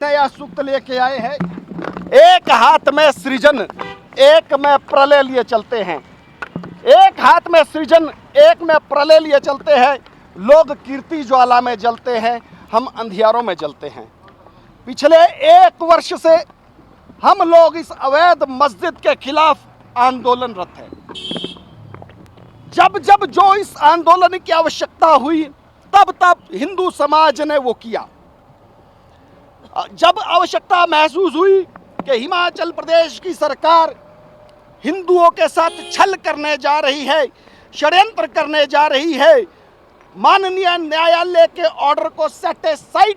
नया सूक्त लेके आए हैं। एक हाथ में सृजन, एक में प्रलय लिए चलते हैं। एक हाथ में सृजन, एक में प्रलय लिए चलते हैं। लोग कीर्ति ज्वाला में जलते हैं, हम अंधियारों में जलते हैं। पिछले एक वर्ष से हम लोग इस अवैध मस्जिद के खिलाफ आंदोलनरत हैं। जब जब जो इस आंदोलन की आवश्यकता हुई तब तब हिंदू समाज ने वो किया। जब आवश्यकता महसूस हुई कि हिमाचल प्रदेश की सरकार हिंदुओं के साथ छल करने जा रही है, षड्यंत्र करने जा रही है, माननीय न्यायालय के ऑर्डर को सेटिस्फाइड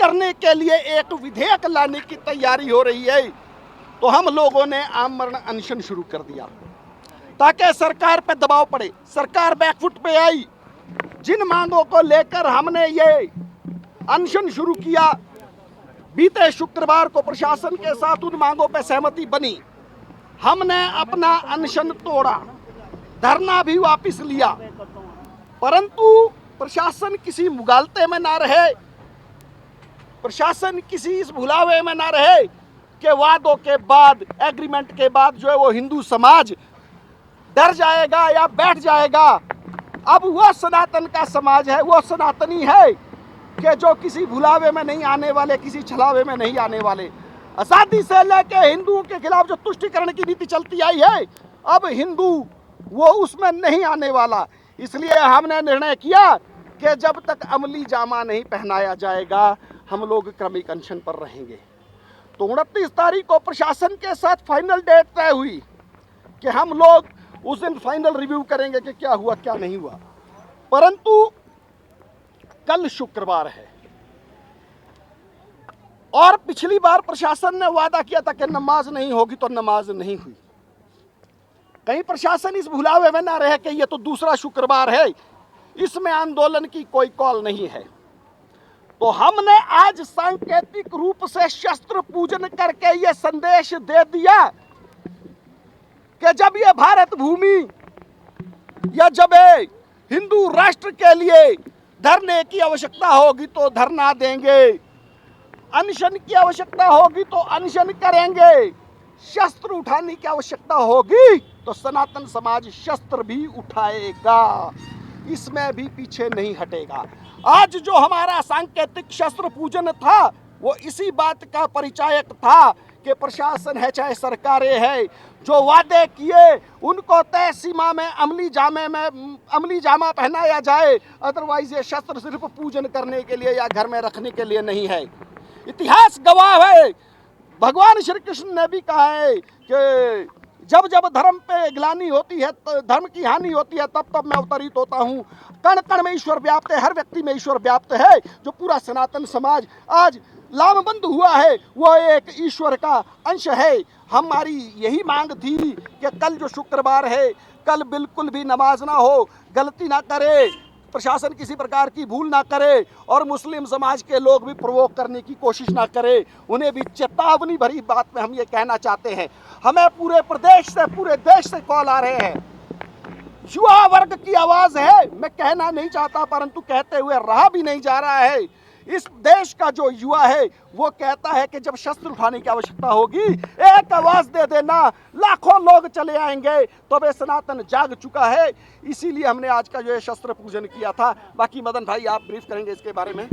करने के लिए एक विधेयक लाने की तैयारी हो रही है, तो हम लोगों ने आमरण अनशन शुरू कर दिया ताकि सरकार पे दबाव पड़े। सरकार बैकफुट पे आई। जिन मांगों को लेकर हमने ये अनशन शुरू किया, बीते शुक्रवार को प्रशासन के साथ उन मांगों पर सहमति बनी। हमने अपना अनशन तोड़ा, धरना भी वापस लिया, परंतु प्रशासन किसी मुगालते में ना रहे, प्रशासन किसी इस भुलावे में ना रहे कि वादों के बाद, एग्रीमेंट के बाद जो है वो हिंदू समाज डर जाएगा या बैठ जाएगा। अब वो सनातन का समाज है, वो सनातनी है कि जो किसी भुलावे में नहीं आने वाले, किसी छलावे में नहीं आने वाले। आजादी से लेके हिंदुओं के खिलाफ जो तुष्टिकरण की नीति चलती आई है, अब हिंदू वो उसमें नहीं आने वाला। इसलिए हमने निर्णय किया कि जब तक अमली जामा नहीं पहनाया जाएगा, हम लोग क्रमिक अनशन पर रहेंगे। तो 29 तारीख को प्रशासन के साथ फाइनल डेट तय हुई कि हम लोग उस दिन फाइनल रिव्यू करेंगे कि क्या हुआ क्या नहीं हुआ। परंतु कल शुक्रवार है और पिछली बार प्रशासन ने वादा किया था कि नमाज नहीं होगी, तो नमाज नहीं हुई। कहीं प्रशासन इस भुलावे में ना रहे कि ये तो दूसरा शुक्रवार है, इसमें आंदोलन की कोई कॉल नहीं है। तो हमने आज सांकेतिक रूप से शस्त्र पूजन करके ये संदेश दे दिया कि जब ये भारत भूमि या जब हिंदू राष्ट्र के लिए धरने की आवश्यकता होगी तो धरना देंगे, अनशन की आवश्यकता होगी तो अनशन करेंगे, शस्त्र उठाने की आवश्यकता होगी तो सनातन समाज शस्त्र भी उठाएगा, इसमें भी पीछे नहीं हटेगा। आज जो हमारा सांकेतिक शस्त्र पूजन था वो इसी बात का परिचायक था कि प्रशासन है चाहे सरकारें है, जो वादे किए उनको तय सीमा में अमली जामा पहनाया जाए। अदरवाइज ये शस्त्र सिर्फ पूजन करने के लिए या घर में रखने के लिए नहीं है। इतिहास गवाह है, भगवान श्री कृष्ण ने भी कहा है कि जब जब धर्म पे ग्लानि होती है, धर्म की हानि होती है, तब तब मैं अवतरित होता हूँ। कण कण में ईश्वर व्याप्त है, हर व्यक्ति में ईश्वर व्याप्त है। जो पूरा सनातन समाज आज लामबंद हुआ है वो एक ईश्वर का अंश है। हमारी यही मांग थी कि कल जो शुक्रवार है, कल बिल्कुल भी नमाज ना हो, गलती ना करे, प्रशासन किसी प्रकार की भूल ना करे और मुस्लिम समाज के लोग भी प्रोवोक करने की कोशिश ना करे। उन्हें भी चेतावनी भरी बात में हम ये कहना चाहते हैं। हमें पूरे प्रदेश से, पूरे देश से कॉल आ रहे हैं। युवा वर्ग की आवाज है, मैं कहना नहीं चाहता परंतु कहते हुए रहा भी नहीं जा रहा है। इस देश का जो युवा है वो कहता है कि जब शस्त्र उठाने की आवश्यकता होगी, एक आवाज दे देना, लाखों लोग चले आएंगे। तो वे सनातन जाग चुका है। इसीलिए हमने आज का जो है शस्त्र पूजन किया था। बाकी मदन भाई आप ब्रीफ करेंगे इसके बारे में।